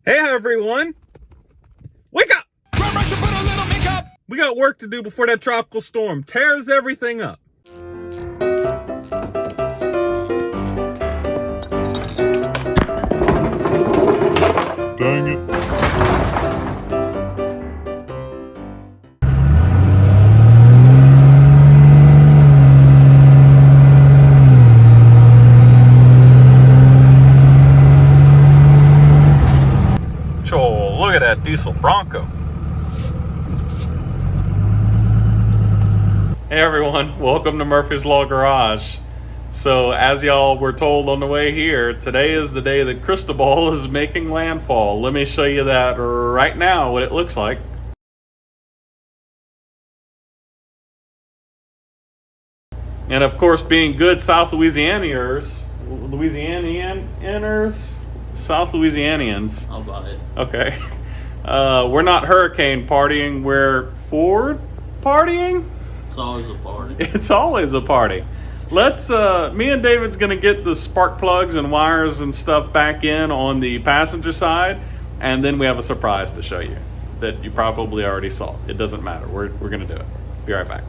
Hey everyone! Wake up! We got work to do before that tropical storm tears everything up. Dang it. Joel, look at that diesel Bronco. Hey everyone, welcome to Murphy's Law Garage. So as y'all were told on the way here, today is the day that Cristobal is making landfall. Let me show you that right now, what it looks like. And of course, being good South Louisianians, South Louisianians. I'll buy it. Okay. We're not hurricane partying, we're Ford partying? It's always a party. It's always a party. Let's, me and David's gonna get the spark plugs and wires and stuff back in on the passenger side, and then we have a surprise to show you that you probably already saw. It doesn't matter, we're gonna do it. Be right back.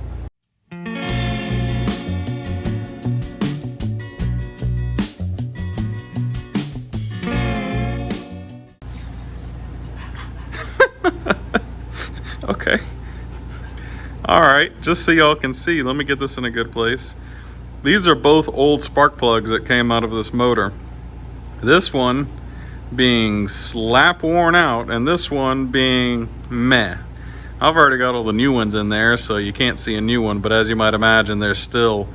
Okay. All right, just so y'all can see, let me get this in a good place. These are both old spark plugs that came out of this motor. This one being slap worn out and this one being meh. I've already got all the new ones in there, so you can't see a new one, but as you might imagine, there's still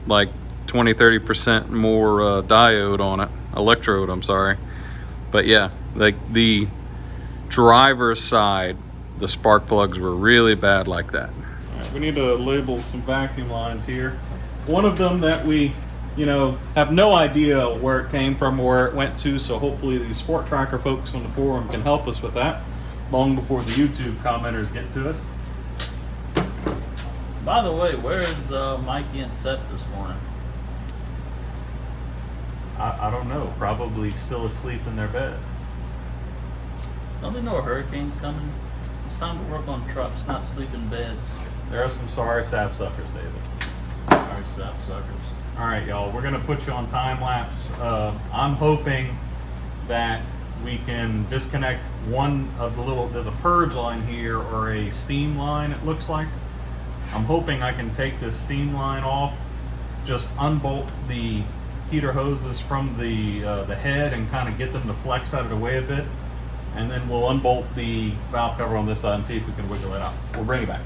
like 20-30% more diode on it, electrode, I'm sorry. But yeah, like the driver's side, the spark plugs were really bad like that. All right, we need to label some vacuum lines here. One of them that we, have no idea where it came from or where it went to, so hopefully the Sport Trac folks on the forum can help us with that long before the YouTube commenters get to us. By the way, where is Mikey and Seth this morning? I don't know, probably still asleep in their beds. Don't they know a hurricane's coming? It's time to work on trucks, not sleep in beds. There are some sorry sapsuckers, David. Sorry, sapsuckers. All right, y'all, we're gonna put you on time lapse. I'm hoping that we can disconnect one of the there's a purge line here or a steam line, it looks like. I'm hoping I can take this steam line off, just unbolt the heater hoses from the head and kind of get them to flex out of the way a bit. And then we'll unbolt the valve cover on this side and see if we can wiggle it out. We'll bring it back.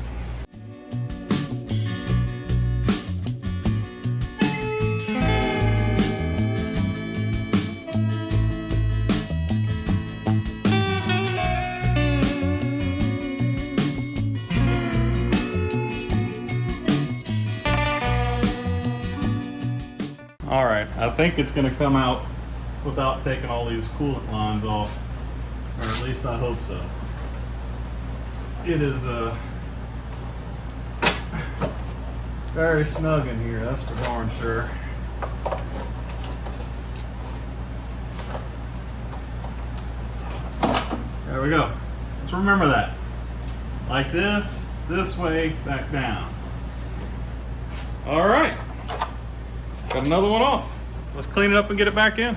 All right, I think it's gonna come out without taking all these coolant lines off. Or at least I hope so. It is very snug in here, that's for darn sure. There we go. Let's remember that. Like this way, back down. All right. Got another one off. Let's clean it up and get it back in.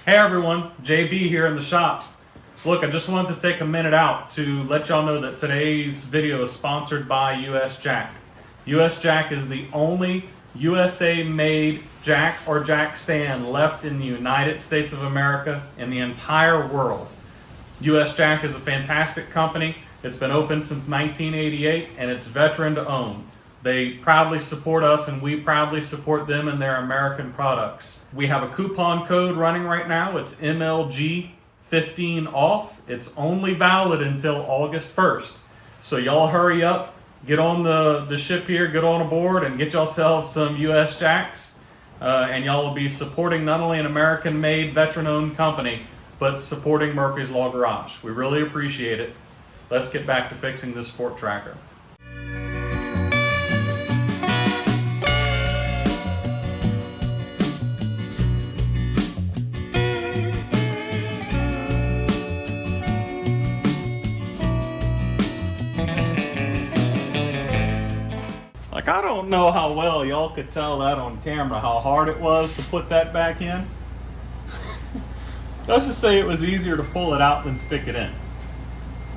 Hey everyone, JB here in the shop. Look, I just wanted to take a minute out to let y'all know that today's video is sponsored by US Jack. US Jack is the only USA made jack or jack stand left in the United States of America in the entire world. US Jack is a fantastic company. It's been open since 1988 and it's veteran to own. They proudly support us, and we proudly support them and their American products. We have a coupon code running right now. It's MLG15 off. It's only valid until August 1st. So y'all hurry up, get on the ship here, get on aboard, and get yourselves some US Jacks. And y'all will be supporting not only an American-made, veteran-owned company, but supporting Murphy's Law Garage. We really appreciate it. Let's get back to fixing this Sport Tracker. Like, I don't know how well y'all could tell that on camera, how hard it was to put that back in. Let's just say it was easier to pull it out than stick it in.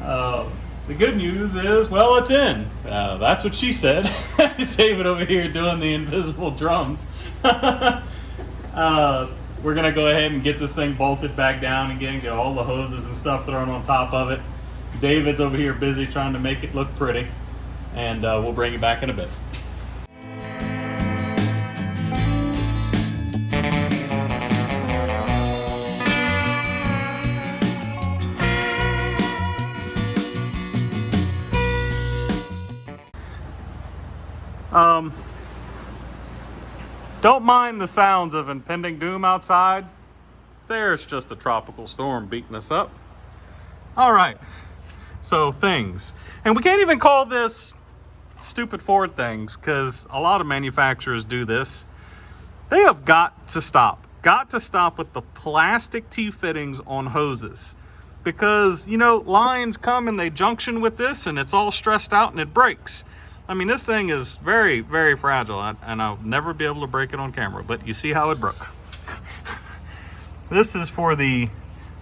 The good news is, well, it's in. That's what she said. David over here doing the invisible drums. We're going to go ahead and get this thing bolted back down again, get all the hoses and stuff thrown on top of it. David's over here busy trying to make it look pretty. And we'll bring you back in a bit. Don't mind the sounds of impending doom outside. There's just a tropical storm beating us up. All right, so things. And we can't even call this stupid Ford things, because a lot of manufacturers do this. They have got to stop with the plastic T-fittings on hoses, because, you know, lines come and they junction with this and it's all stressed out and it breaks. I mean, this thing is very, very fragile, and I'll never be able to break it on camera, but you see how it broke. This is for the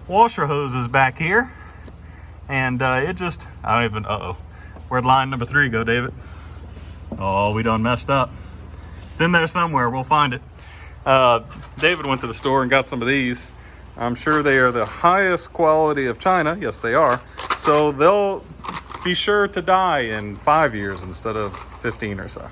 washer hoses back here, and it just, I don't even, where'd line number 3 go, David? Oh, we done messed up. It's in there somewhere, we'll find it. David went to the store and got some of these. I'm sure they are the highest quality of China. Yes, they are. So they'll be sure to die in 5 years instead of 15 or so.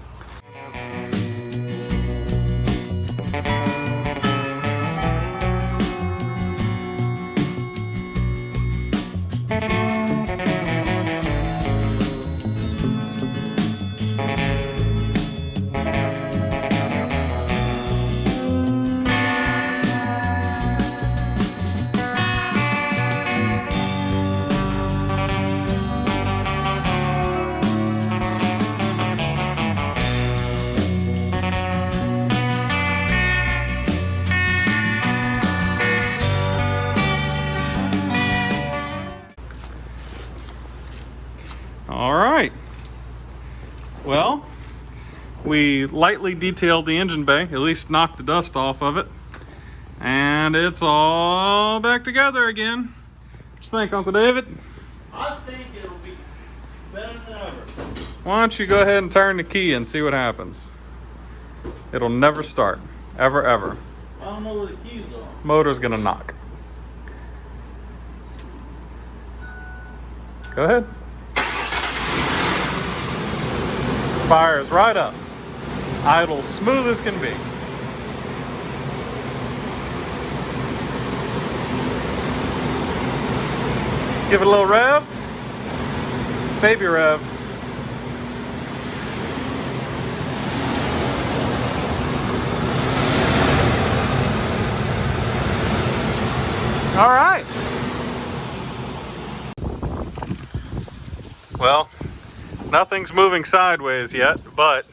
All right, well, we lightly detailed the engine bay, at least knocked the dust off of it, and it's all back together again. What you think, Uncle David? I think it'll be better than ever. Why don't you go ahead and turn the key and see what happens? It'll never start, ever, ever. I don't know where the keys are. Motor's gonna knock. Go ahead. Fires right up. Idle smooth as can be. Give it a little rev. Baby rev. All right. Well, nothing's moving sideways yet, but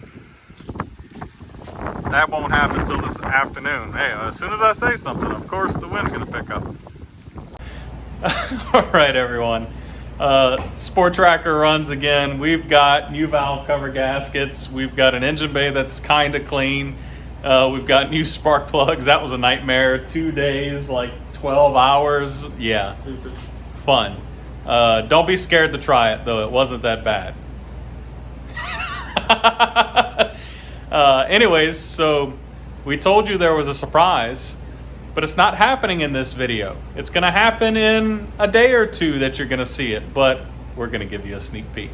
that won't happen until this afternoon. Hey, as soon as I say something, of course the wind's gonna pick up. All right, everyone. Sport Tracker runs again. We've got new valve cover gaskets. We've got an engine bay that's kind of clean. We've got new spark plugs. That was a nightmare. 2 days, like 12 hours. Yeah, Stupid. fun. Don't be scared to try it, though. It wasn't that bad. Anyways, so we told you there was a surprise, but it's not happening in this video. It's going to happen in a day or two that you're going to see it, but we're going to give you a sneak peek.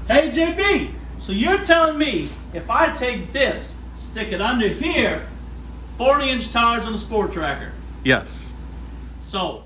Hey, JB, So you're telling me if I take this, stick it under here, 40-inch tires on the Sport Tracker. Yes. So